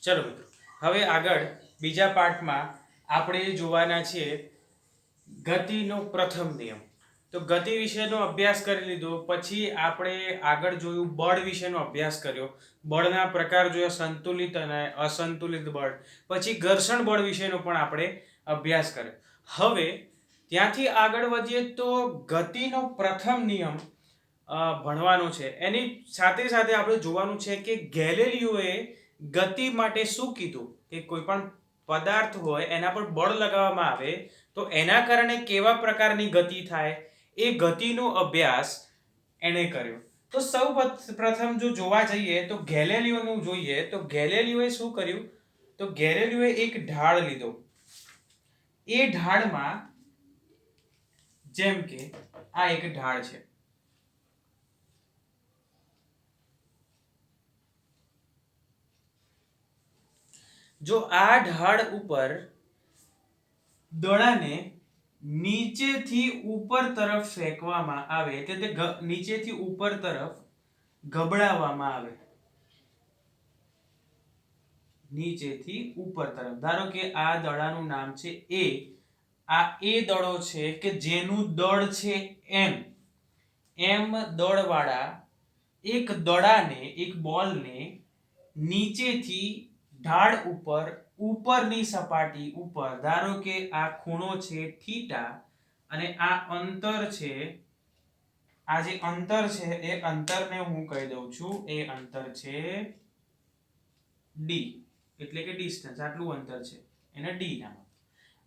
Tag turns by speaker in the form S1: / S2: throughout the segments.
S1: ચલો મિત્રો, હવે આગળ બીજા પાઠમાં આપણે જોવાના છે ગતિનો પ્રથમ નિયમ. તો ગતિ વિશેનો અભ્યાસ કરી લીધો, પછી આપણે આગળ જોયું બળ વિશેનો અભ્યાસ કર્યો, બળના પ્રકાર જોયા, સંતુલિત અને અસંતુલિત બળ, પછી ઘર્ષણ બળ વિશેનો પણ આપણે અભ્યાસ કર્યો. હવે ત્યાંથી આગળ વધીએ તો ગતિનો પ્રથમ નિયમ ભણવાનો છે. એની સાથે સાથે આપણે જોવાનું છે કે ગેલેલિયોએ ગતિ માટે શું કીધું, કે કોઈ પણ પદાર્થ હોય એના પર બળ લગાવવામાં આવે તો એના કારણે કેવા પ્રકારની ગતિ થાય, એ ગતિનો અભ્યાસ એણે કર્યો. તો સૌ પ્રથમ જો જોવા જઈએ તો ગેલેલિયોનું જોઈએ તો ગેલેલિયોએ શું કર્યું, તો ગેલેલિયોએ એક ઢાળ લીધો. એ ઢાળમાં જેમ કે આ એક ઢાળ છે, જો આ ઢાળ ઉપર દડાને નીચેથી ઉપર તરફ ફેંકવામાં આવે, એટલે તે નીચેથી ઉપર તરફ ગબડાવવામાં આવે, નીચેથી ઉપર તરફ. ધારો કે આ દડાનું નામ છે એ, આ એ દડો છે કે જેનું દળ છે એમ દળવાળા એક દડાને, એક બોલને નીચેથી ઢાળ ઉપર, ઉપરની સપાટી ઉપર, ધારો કે આ ખૂણો છે થીટા અને આ અંતર છે, આ જે અંતર છે એ અંતરને હું કહી દઉં છું, એ અંતર છે ડી, એટલે કે ડિસ્ટન્સ, આટલું અંતર છે, એને ડી નામ.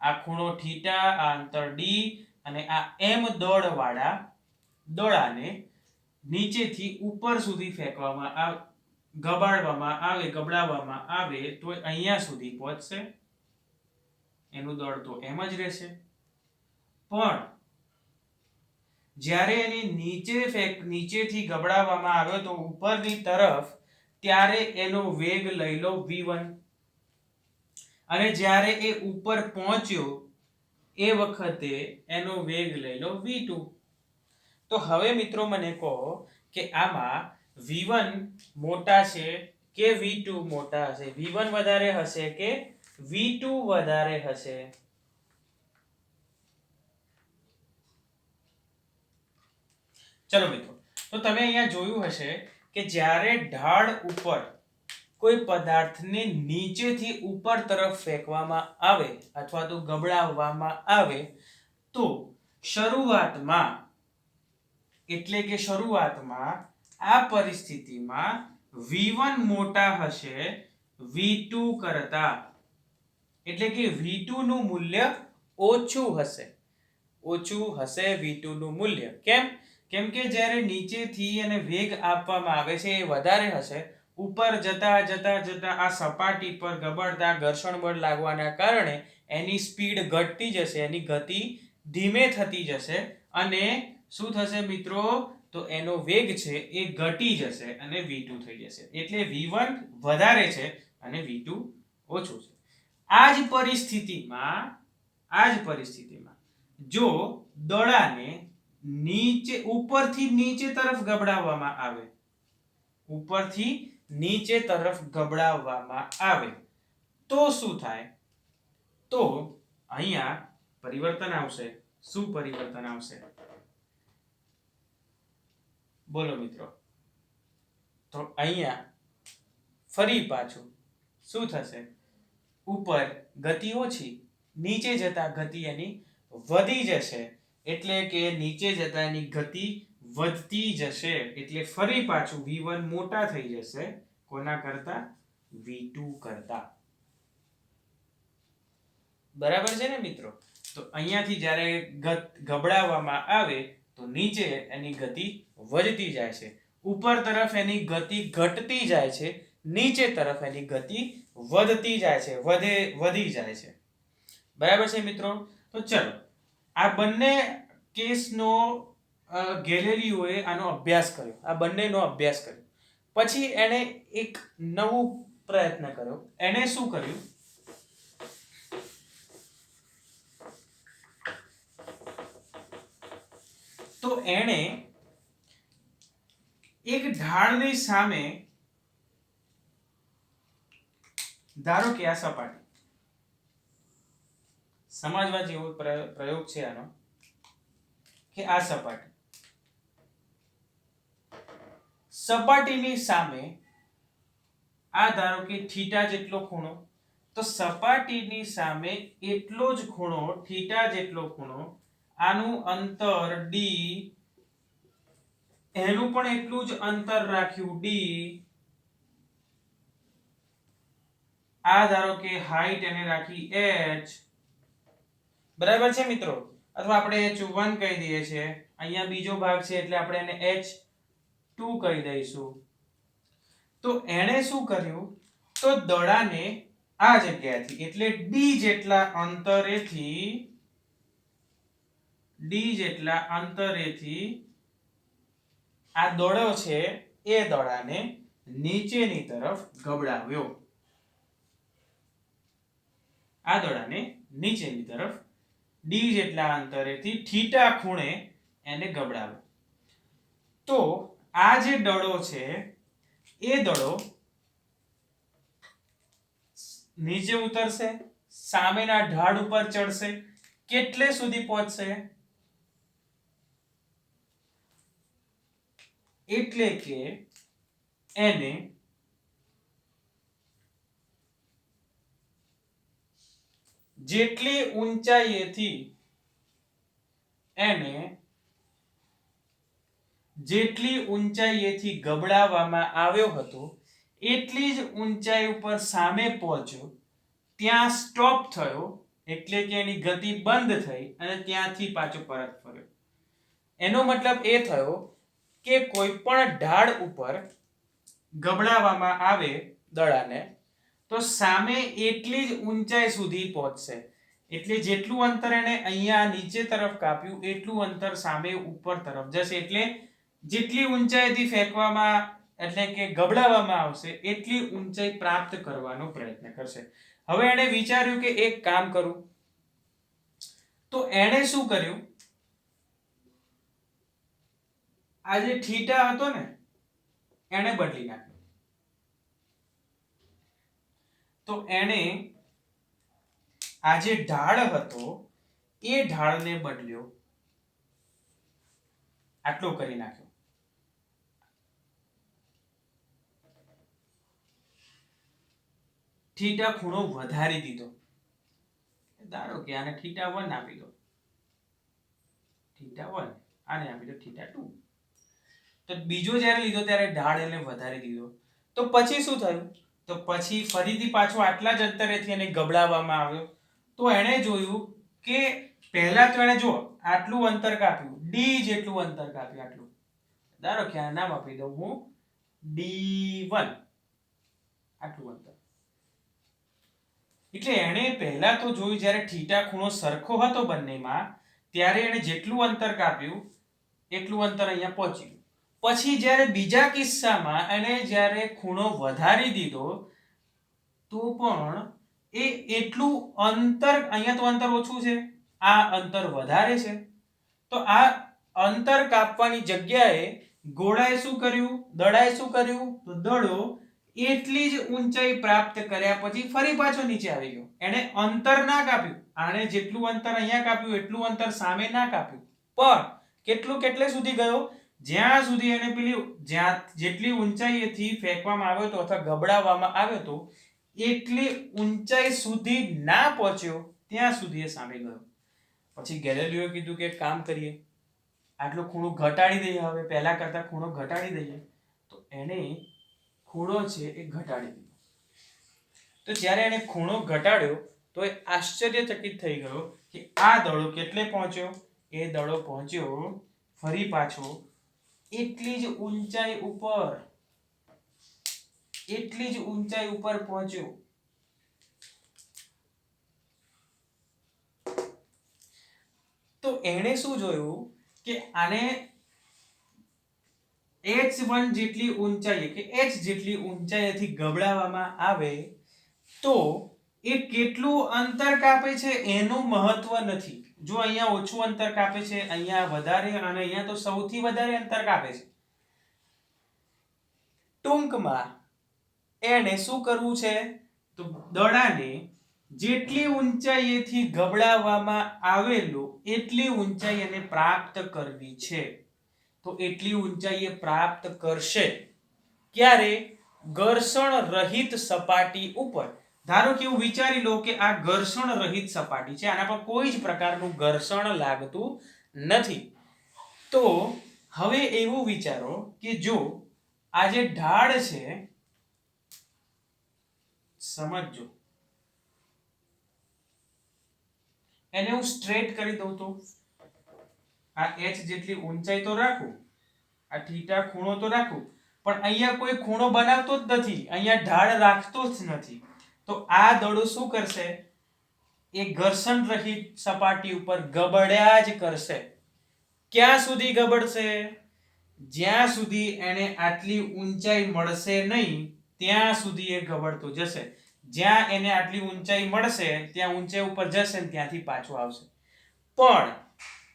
S1: આ ખૂણો થીટા, આ અંતર ડી અને આ એમ દળવાળા દડાને નીચેથી ઉપર સુધી ફેંકવામાં આવે, ગબડાવવામાં આવે તો અહીંયા સુધી પહોંચશે, એનું દળ તો એમ જ રહેશે. પણ જ્યારે એની નીચેથી ગબડાવવામાં આવ્યો તો ઉપરની તરફ, ત્યારે એનો વેગ લઈ લો v1, અને જ્યારે એ ઉપર પહોંચ્યો એ વખતે એનો વેગ લઈ લો v2. તો હવે મિત્રો મને કહો કે આમાં v1 મોટા છે કે v2 મોટા હશે, v1 વધારે હશે કે v2 વધારે હશે? ચલો મિત્રો, તો તમે અહીંયા જોયું હશે કે જ્યારે ઢાળ ઉપર કોઈ પદાર્થને નીચેથી ઉપર તરફ ફેંકવામાં આવે અથવા તો ગબડાવવામાં આવે તો શરૂઆતમાં, એટલે કે શરૂઆતમાં આ પરિસ્થિતિમાં v1 મોટા હશે v2 કરતા, એટલે કે v2 નું મૂલ્ય ઓછું હશે v2 નું મૂલ્ય. કેમ કે જ્યારે નીચેથી એને વેગ આપવામાં આવે છે એ વધારે હશે, ઉપર જતા જતા જતા આ સપાટી પર ગબડતા ઘર્ષણ બળ લાગવાના કારણે એની સ્પીડ ઘટતી જશે, એની ગતિ ધીમે થતી જશે, અને શું થશે મિત્રો, તો એનો વેગ છે એ ઘટી જશે અને v2 થઈ જશે. એટલે v1 વધારે છે અને v2 ઓછું છે. આ જ પરિસ્થિતિમાં જો દડાને ઉપરથી નીચે તરફ ગબડાવવામાં આવે તો શું થાય? તો અહીંયા પરિવર્તન આવશે. શું પરિવર્તન આવશે બોલો મિત્રો? તો અહીંયા ફરી પાછું શું થશે? ઉપર ગતિ ઓછી, નીચે જતા ગતિ એની વધી જશે, એટલે કે નીચે જતા એની ગતિ વધતી જશે, એટલે ફરી પાછું v1 મોટા થઈ જશે. કોના કરતા? v2 કરતા. બરાબર છે ને મિત્રો? તો અહીંયાથી જ્યારે ગબડાવવામાં આવે તો નીચે એની ગતિ વધતી જાય છે, ઉપર તરફ એની ગતિ ઘટતી જાય છે, નીચે તરફ એની ગતિ વધતી જાય છે, વધી જાય છે. બરાબર છે મિત્રો? તો ચલો, આ બંને કેસનો ગેલેલિયોએ આનો અભ્યાસ કર્યો, આ બંનેનો અભ્યાસ કર્યો. પછી એણે એક નવો પ્રયત્ન કર્યો. એણે શું કર્યું? તો એણે એક ઢાળની સામે ધારો કે આ સપાટી, સમજવા જેવો પ્રયોગ છે આનો, કે આ સપાટીની સામે આ ધારો કે થીટા જેટલો ખૂણો, તો સપાટીની સામે એટલો જ ખૂણો, થીટા જેટલો ખૂણો, આનું અંતર d, એનું પણ એટલું જ અંતર રાખ્યું d, આ ધારો કે હાઈટ એને રાખી h, બરાબર છે મિત્રો? અથવા આપણે h1 કહી દઈએ છીએ, અહીંયા બીજો ભાગ છે એટલે આપણે એને h2 કહી દઈશું. તો એણે શું કર્યું, તો દડાને આ જગ્યાએથી એટલે d જેટલા અંતરેથી આ દડો છે એ દડાને નીચેની તરફ ગબડાવ્યો. આ દડાને નીચેની તરફ d જેટલા અંતરેથી થીટા ખૂણે એને ગબડાવ્યો. તો આ જે દડો છે એ દડો નીચે ઉતરશે, સામેના ઢાળ ઉપર ચડશે, કેટલે સુધી પહોંચશે, એટલે કે એને જેટલી ઊંચાઈએથી ગબડાવવામાં આવ્યો હતો એટલી જ ઊંચાઈ ઉપર સામે પહોંચ્યો, ત્યાં સ્ટોપ થયો, એટલે કે એની ગતિ બંધ થઈ અને ત્યાંથી પાછો પરત ફર્યો. એનો મતલબ એ થયો કે કોઈ પણ ઢાળ ઉપર ગબડાવવામાં આવે દડાને, તો સામે એટલી જ ઊંચાઈ સુધી પહોંચશે. એટલે જેટલું અંતર એને અહીંયા નીચે તરફ કાપ્યું એટલું અંતર સામે ઉપર તરફ જશે. એટલે જેટલી ઊંચાઈથી ફેંકવામાં એટલે કે ગબડાવવામાં આવશે એટલી ઊંચાઈ પ્રાપ્ત કરવાનો પ્રયત્ન કરશે. હવે એણે વિચાર્યું કે એક કામ કરું. તો એણે શું કર્યું, આ જે થીટા હતો ને એને બદલી નાખ્યો. તો એણે આ જે ઢાળ હતો એ ઢાળને બદલ્યો, આટલો કરી નાખ્યો. થીટા ખૂણો વધારી દીધો. ધારો કે આને થીટા 1 આપી દો, થીટા 1, આને આપી દો થીટા 2. તો બીજો જ્યારે લીધો ત્યારે ઢાળ એને વધારી દીધો. તો પછી શું થયું, તો પછી ફરીથી પાછો આટલા જ અંતરેથી એને ગબડાવવામાં આવ્યો. તો એણે જોયું કે પહેલા તો એણે જો આટલું અંતર કાપ્યું, d જેટલું અંતર કાપ્યું, આટલું. ધારો કે આ નામ આપી દઉં હું d1, આટલું અંતર. એટલે એણે પહેલા તો જોયું જ્યારે થીટા ખૂણો સરખો હતો બંનેમાં, ત્યારે એણે જેટલું અંતર કાપ્યું એટલું અંતર અહીંયા પહોંચ્યું. પછી જ્યારે બીજા કિસ્સામાં એને જ્યારે ખૂણો વધારી દીધો, તો પણ એ એટલું અંતર, અહીંયા તો અંતર ઓછું છે, આ અંતર વધારે છે. તો આ અંતર કાપવાની જગ્યાએ ગોળાએ શું કર્યું, દડાએ શું કર્યું, તો દડો એટલી જ ઊંચાઈ પ્રાપ્ત કર્યા પછી ફરી પાછો નીચે આવી ગયો. એને અંતર ના કાપ્યું, આને જેટલું અંતર અહીંયા કાપ્યું એટલું અંતર સામે ના કાપ્યું, પણ કેટલે સુધી ગયો, જ્યાં સુધી એને જેટલી ઊંચાઈએથી ફેંકવામાં આવ્યો તો અથવા ગબડાવવામાં આવ્યો તો એટલી ઊંચાઈ સુધી ના પહોંચ્યો ત્યાં સુધી એ સામે ગયો. પછી ગેલેલિયોએ કીધું કે કામ કરીએ, આટલો ખૂણો ઘટાડી દઈએ, હવે પહેલા કરતા ખૂણો ઘટાડી દઈએ. તો એને ખૂણો છે એ ઘટાડી દીધો. તો જ્યારે એને ખૂણો ઘટાડ્યો તો એ આશ્ચર્યચકિત થઈ ગયો કે આ દડો કેટલે પહોંચ્યો, એ દડો પહોંચ્યો ફરી પાછો એટલી જ ઊંચાઈ ઉપર પહોંચ્યો. તો એણે શું જોયું કે આને h1 જેટલી ઊંચાઈ કે h જેટલી ઊંચાઈથી ગબડાવવામાં આવે તો એ કેટલું અંતર કાપે છે એનું મહત્વ નથી. જો અહીંયા ઓછું અંતર કાપે છે, અહીંયા વધારે, અને અહીંયા તો સૌથી વધારે અંતર કાપે છે. ટૂંકમાં એને શું કરવું છે, તો દડાને જેટલી ઊંચાઈએથી ગબડાવવામાં આવેલું એટલી ઊંચાઈ એને પ્રાપ્ત કરવી છે. તો એટલી ઊંચાઈએ પ્રાપ્ત કરશે ક્યારે? ઘર્ષણ રહિત સપાટી ઉપર. ધારો કે એવું વિચારી લો કે આ ઘર્ષણ રહિત સપાટી છે, આના પર કોઈ જ પ્રકારનું ઘર્ષણ લાગતું નથી. તો હવે એવું વિચારો કે જો આ જે ઢાળ છે, સમજજો, એને હું સ્ટ્રેટ કરી દઉં તો આ h જેટલી ઊંચાઈ તો રાખું, આ થીટા ખૂણો તો રાખું, પણ અહીંયા કોઈ ખૂણો બનાવતો જ નથી, અહીંયા ઢાળ રાખતો જ નથી. તો આ દડો શું કરશે? એ ઘર્ષણ રહિત સપાટી ઉપર ગબડ્યા જ કરશે. ક્યાં સુધી ગબડશે? જ્યાં સુધી એને આટલી ઊંચાઈ મળશે નહીં ત્યાં સુધી એ ગબડતો જશે. જ્યાં એને આટલી ઊંચાઈ મળશે ત્યાં ઊંચાઈ ઉપર જશે ને ત્યાંથી પાછો આવશે. પણ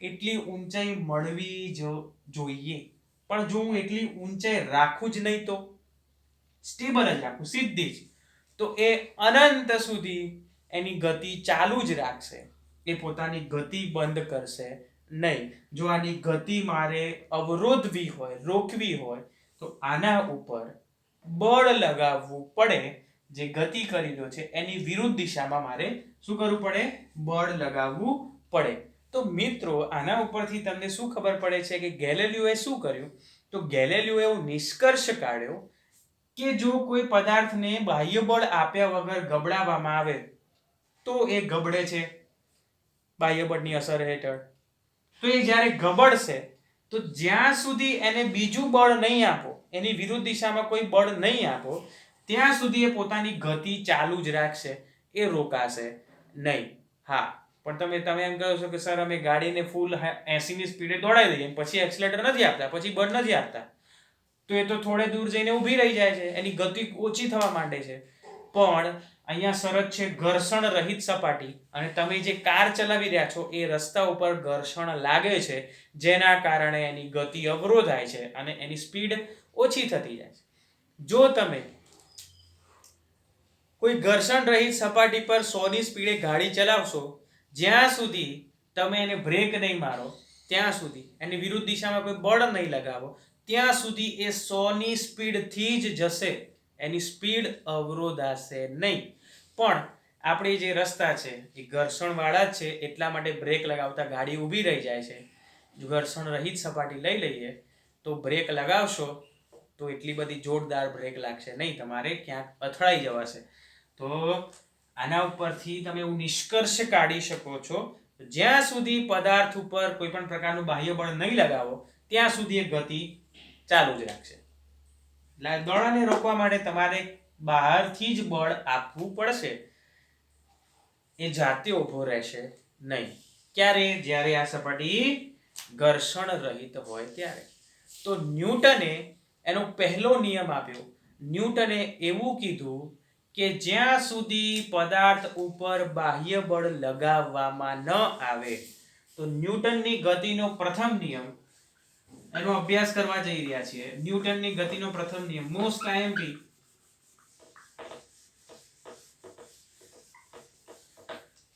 S1: એટલી ઊંચાઈ મળવી જોઈએ. પણ જો હું એટલી ઊંચાઈ રાખું જ નહીં તો સ્ટેબલ જ રાખું સીધી જ, તો એ અનંત સુધી એની ગતિ ચાલુ જ રાખશે. એ પોતાની ગતિ બંધ કરશે નહીં. જો આની ગતિ મારે અવરોધવી હોય, રોકવી હોય, તો આના ઉપર બળ લગાવવું પડે. જે ગતિ કરી રહ્યો છે એની વિરુદ્ધ દિશામાં મારે શું કરવું પડે? બળ લગાવવું પડે. તો મિત્રો આના ઉપરથી તમને શું ખબર પડે છે કે ગેલેલિયોએ શું કર્યું? તો ગેલેલિયોએ એવો નિષ્કર્ષ કાઢ્યો કે જો કોઈ પદાર્થને બાહ્ય બળ આપ્યા વગર ગબડાવવામાં આવે તો એ ગબડે છે બાહ્ય બળની અસર હેઠળ. તો એ જ્યારે ગબડશે તો જ્યાં સુધી એને બીજું બળ નહીં આપો, એની વિરુદ્ધ દિશામાં કોઈ બળ નહીં આપો, ત્યાં સુધી એ પોતાની ગતિ ચાલુ જ રાખશે, એ રોકાશે નહીં. હા, પણ તમે એમ કહો છો કે સર અમે ગાડીને ફૂલ 80 ની સ્પીડે દોડાવી દઈએ પછી એક્સેલેટર નથી આપતા, પછી બળ નથી આપતા, તો એ તો થોડે દૂર જઈને ઊભી રહી જાય છે, એની ગતિ ઓછી થવા માંડે છે. પણ અહીંયા શરત છે ઘર્ષણ રહિત સપાટી, અને તમે જે કાર ચલાવી રહ્યા છો એ રસ્તા ઉપર ઘર્ષણ લાગે છે, જેના કારણે એની ગતિ અવરોધાય છે અને એની સ્પીડ ઓછી થતી જાય છે. જો તમે કોઈ ઘર્ષણ રહિત સપાટી પર 100 ની સ્પીડે ગાડી ચલાવશો, જ્યાં સુધી તમે એને બ્રેક નહીં મારો, ત્યાં સુધી એની વિરુદ્ધ દિશામાં કોઈ બળ નહીં લગાવો, ત્યાં સુધી એ 100 ની સ્પીડથી જ જશે, એની સ્પીડ અવરોધાશે નહીં. પણ આપણે જે રસ્તા છે એ ઘર્ષણ વાળા જ છે, એટલા માટે બ્રેક લગાવતા ગાડી ઊભી રહી જાય છે. જો ઘર્ષણ રહિત સપાટી લઈ લઈએ તો બ્રેક લગાવશો તો એટલી બધી જોરદાર બ્રેક લાગશે નહીં, તમારે ક્યાંક અથડાઈ જવાશે. તો આના ઉપરથી તમે એવું નિષ્કર્ષ કાઢી શકો છો, જ્યાં સુધી પદાર્થ ઉપર કોઈ પણ પ્રકારનું બાહ્ય બળ નહીં લગાવો ત્યાં સુધી એ ગતિ ચાલુ જ રાખશે. એટલે દોડાને રોકવા માટે તમારે બહારથી જ બળ આપવું પડશે, એ જાતે ઊભો રહેશે નહીં. ક્યારે? જ્યારે આ સપાટી ઘર્ષણ રહિત હોય ત્યારે. તો ન્યૂટને એનો પહેલો નિયમ આપ્યો. ન્યૂટને એવું કીધું કે જ્યાં સુધી પદાર્થ ઉપર બાહ્ય બળ લગાવવામાં ન આવે, તો ન્યૂટનની ગતિનો પ્રથમ નિયમ, એનો અભ્યાસ કરવા જઈ રહ્યા છીએ. ન્યૂટનની ગતિનો પ્રથમ નિયમ, મોસ્ટ આઈએમપી.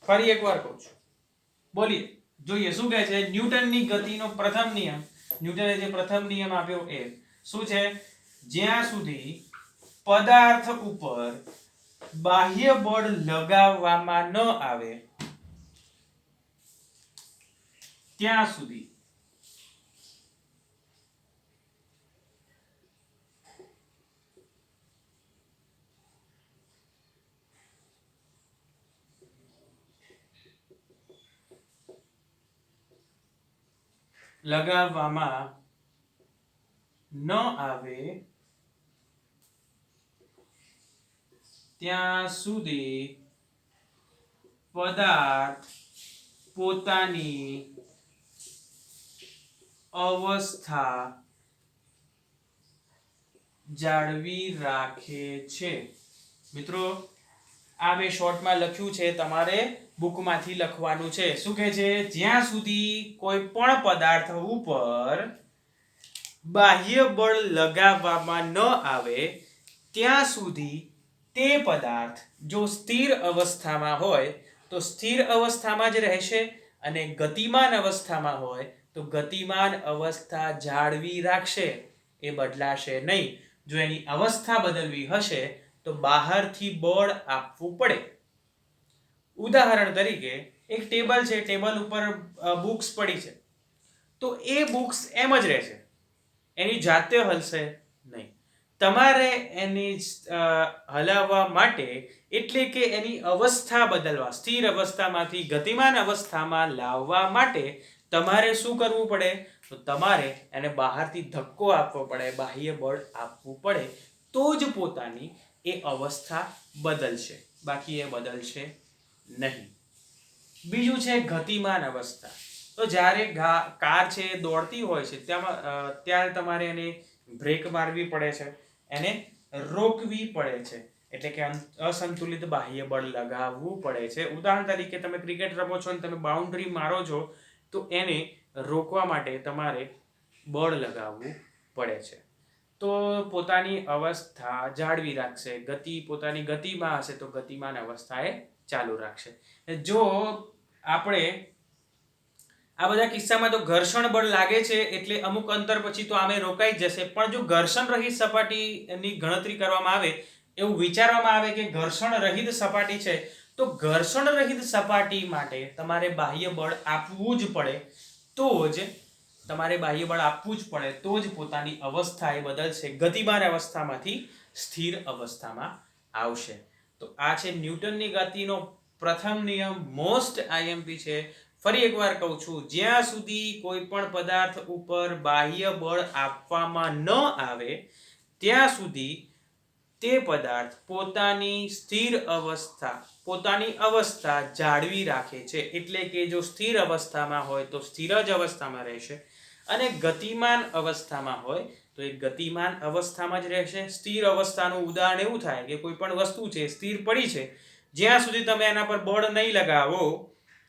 S1: ફરી એકવાર કહું છું, બોલીએ, જોઈએ શું કહે છે. ન્યૂટનની ગતિનો પ્રથમ નિયમ, ન્યૂટને જે પ્રથમ નિયમ આપ્યો એ શું છે? જ્યાં સુધી પદાર્થ ઉપર બાહ્ય બળ લગાવવામાં ન આવે ત્યાં સુધી લગાવવામાં ન આવે ત્યાં સુધી પદાર્થ પોતાની અવસ્થા જાળવી રાખે છે. મિત્રો આ મેં શોર્ટમાં લખ્યું છે, તમારે બુકમાંથી લખવાનું છે. શું કહે છે? જ્યાં સુધી કોઈ પણ પદાર્થ ઉપર બાહ્ય બળ લગાવવામાં ન આવે ત્યાં સુધી તે પદાર્થ જો સ્થિર અવસ્થામાં હોય તો સ્થિર અવસ્થામાં જ રહેશે, અને ગતિમાન અવસ્થામાં હોય તો ગતિમાન અવસ્થા જાળવી રાખશે, એ બદલાશે નહીં. જો એની અવસ્થા બદલવી હશે તો બહારથી બળ આપવું પડે. ઉદાહરણ તરીકે એક ટેબલ છે, ટેબલ ઉપર બુક્સ પડી છે, તો એ બુક્સ એમ જ રહેશે, એની જાતે હલશે નહીં. તમારે એની હલાવવા માટે, એટલે કે એની અવસ્થા બદલવા, સ્થિર અવસ્થામાંથી ગતિમાન અવસ્થામાં લાવવા માટે તમારે શું કરવું પડે? તો તમારે એને બહારથી ધક્કો આપવો પડે, બાહ્ય બળ આપવું પડે, તો જ પોતાની એ અવસ્થા બદલશે, બાકી એ બદલશે નહીં. બીજું છે ગતિમાન અવસ્થા. તો જ્યારે કાર છે એ દોડતી હોય છે ત્યારે તમારે એને બ્રેક મારવી પડે છે, એને રોકવી પડે છે, એટલે કે અસંતુલિત બાહ્ય બળ લગાવવું પડે છે. ઉદાહરણ તરીકે તમે ક્રિકેટ રમો છો અને તમે બાઉન્ડ્રી મારો છો, તો એને રોકવા માટે તમારે બળ લગાવવું પડે છે. તો પોતાની અવસ્થા જાળવી રાખશે, પોતાની ગતિમાં હશે તો ગતિમાન અવસ્થા એ ચાલુ રાખશે. જો આપણે આ બધા કિસ્સામાં તો ઘર્ષણ બળ લાગે છે એટલે અમુક અંતર પછી તો આમે રોકાઈ જ જશે, પણ જો ઘર્ષણ રહિત સપાટીની ગણતરી કરવામાં આવે, એવું વિચારવામાં આવે કે ઘર્ષણ રહિત સપાટી છે, તો ઘર્ષણ રહિત સપાટી માટે તમારે બાહ્ય બળ આપવું જ પડે, તો જ તમારે બાહ્ય બળ આપવું જ પડે તો જ પોતાની અવસ્થા એ બદલશે, ગતિમાન અવસ્થામાંથી સ્થિર અવસ્થામાં આવશે. તો આ છે ન્યૂટનની ગતિનો પ્રથમ નિયમ, મોસ્ટ આઈએમપી છે. ફરી એકવાર કહું છું, જ્યાં સુધી કોઈ પણ પદાર્થ ઉપર બાહ્ય બળ આપવામાં ન આવે ત્યાં સુધી તે પદાર્થ પોતાની અવસ્થા જાળવી રાખે છે. એટલે કે જો સ્થિર અવસ્થામાં હોય તો સ્થિર જ અવસ્થામાં રહેશે, અને ગતિમાન અવસ્થામાં હોય તો એ ગતિમાન અવસ્થામાં જ રહેશે. સ્થિર અવસ્થાનું ઉદાહરણ એવું થાય કે કોઈ પણ વસ્તુ છે સ્થિર પડી છે, જ્યાં સુધી તમે એના પર બળ નહીં લગાવો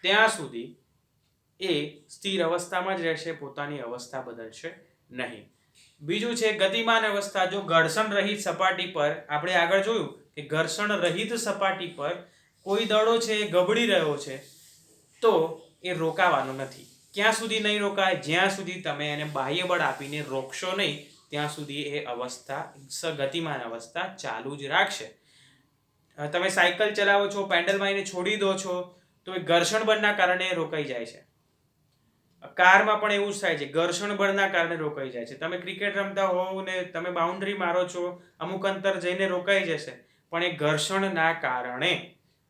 S1: ત્યાં સુધી એ સ્થિર અવસ્થામાં જ રહેશે, પોતાની અવસ્થા બદલશે નહીં. બીજું છે ગતિમાન અવસ્થા. જો ઘર્ષણ રહિત સપાટી પર, આપણે આગળ જોયું કે ઘર્ષણ રહિત સપાટી પર કોઈ દડો છે એ ગબડી રહ્યો છે, તો એ રોકાવાનો નથી. ક્યાં સુધી નહીં રોકાય? જ્યાં સુધી તમે એને બાહ્ય બળ આપીને રોકશો નહીં ત્યાં સુધી એ અવસ્થા, ગતિમાન અવસ્થા ચાલુ જ રાખશે. તમે સાયકલ ચલાવો છો, પેન્ડલમાં એને છોડી દો છો તો એ ઘર્ષણ બળના કારણે રોકાઈ જાય છે. કારમાં પણ એવું જ થાય છે, ઘર્ષણ બળના કારણે રોકાઈ જાય છે. તમે ક્રિકેટ રમતા હોવ ને તમે બાઉન્ડ્રી મારો છો, અમુક અંતર જઈને રોકાઈ જશે, પણ એ ઘર્ષણના કારણે.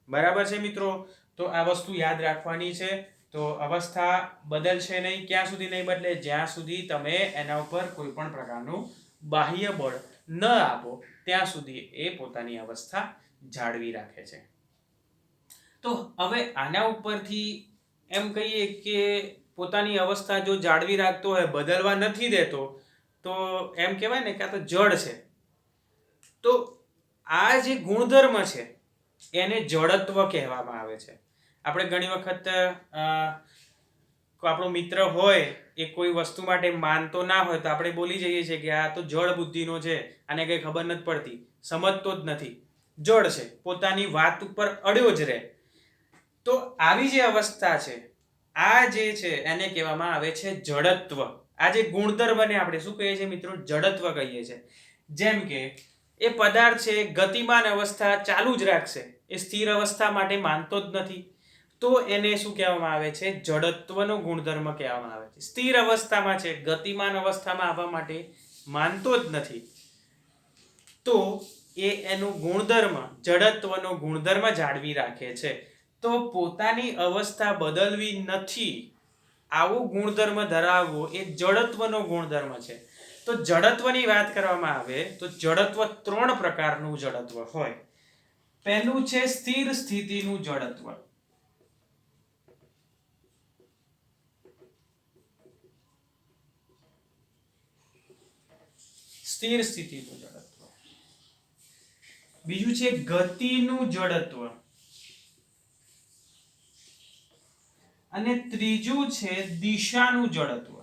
S1: બરાબર છે મિત્રો? તો આ વસ્તુ યાદ રાખવાની છે. તો અવસ્થા બદલશે નહીં. ક્યાં સુધી નહીં બદલે? જ્યાં સુધી તમે એના ઉપર કોઈ પણ પ્રકારનું બાહ્ય બળ ન આપો ત્યાં સુધી એ પોતાની અવસ્થા જાળવી રાખે છે. તો હવે આના ઉપરથી એમ કહીએ કે પોતાની અવસ્થા જો જાળવી રાખતો હોય, બદલવા નથી દેતો, તો એમ કહેવાય ને કે આ તો જડ છે. તો આ જે ગુણધર્મ છે એને જડત્વ કહેવામાં આવે છે. આપણે ઘણી વખત આપણો મિત્ર હોય એ કોઈ વસ્તુ માટે માનતો ના હોય તો આપણે બોલી જઈએ છીએ કે આ તો જડ બુદ્ધિનો છે, આને કંઈ ખબર નથી પડતી, સમજતો જ નથી, જડ છે, પોતાની વાત ઉપર અડ્યો જ રહે. તો આવી જે અવસ્થા છે, આ જે છે એને કહેવામાં આવે છે જડત્વ. આ જે ગુણધર્મને આપણે શું કહીએ છીએ મિત્રો? જડત્વ કહીએ છીએ. જેમ કે એ પદાર્થ છે ગતિમાન અવસ્થા ચાલુ જ રાખશે, એ સ્થિર અવસ્થા માટે માનતો જ નથી, તો એને શું કહેવામાં આવે છે? જડત્વનો ગુણધર્મ કહેવામાં આવે છે. સ્થિર અવસ્થામાં છે, ગતિમાન અવસ્થામાં આવવા માટે માનતો જ નથી, તો એ એનું ગુણધર્મ, જડત્વનો ગુણધર્મ જાળવી રાખે છે. તો પોતાની અવસ્થા બદલવી નથી, આવો ગુણધર્મ ધરાવવો એ જડત્વનો ગુણધર્મ છે. તો જડત્વની વાત કરવામાં આવે તો જડત્વ 3 પ્રકારનું જડત્વ હોય. પહેલું છે સ્થિર સ્થિતિનું જડત્વ. સ્થિર સ્થિતિનું જડત્વ. બીજું છે ગતિનું જડત્વ. અને ત્રીજું છે દિશાનું જડત્વ.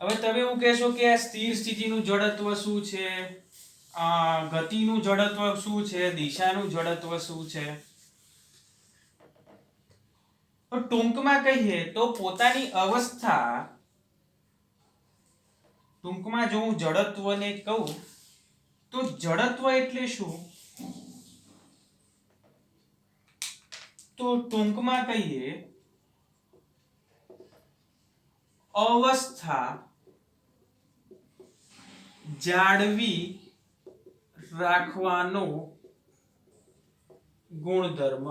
S1: હવે તમે એવું કહેશો કે આ સ્થિર સ્થિતિનું જડત્વ શું છે, ગતિનું જડત્વ શું છે, દિશાનું જડત્વ શું છે? તો ટૂંકમાં કહીએ તો પોતાની અવસ્થા, ટૂંકમાં જો હું જડત્વને કહું તો જડત્વ એટલે શું? તો ટૂંકમાં કહીએ અવસ્થા જાળવી રાખવાનો ગુણધર્મ.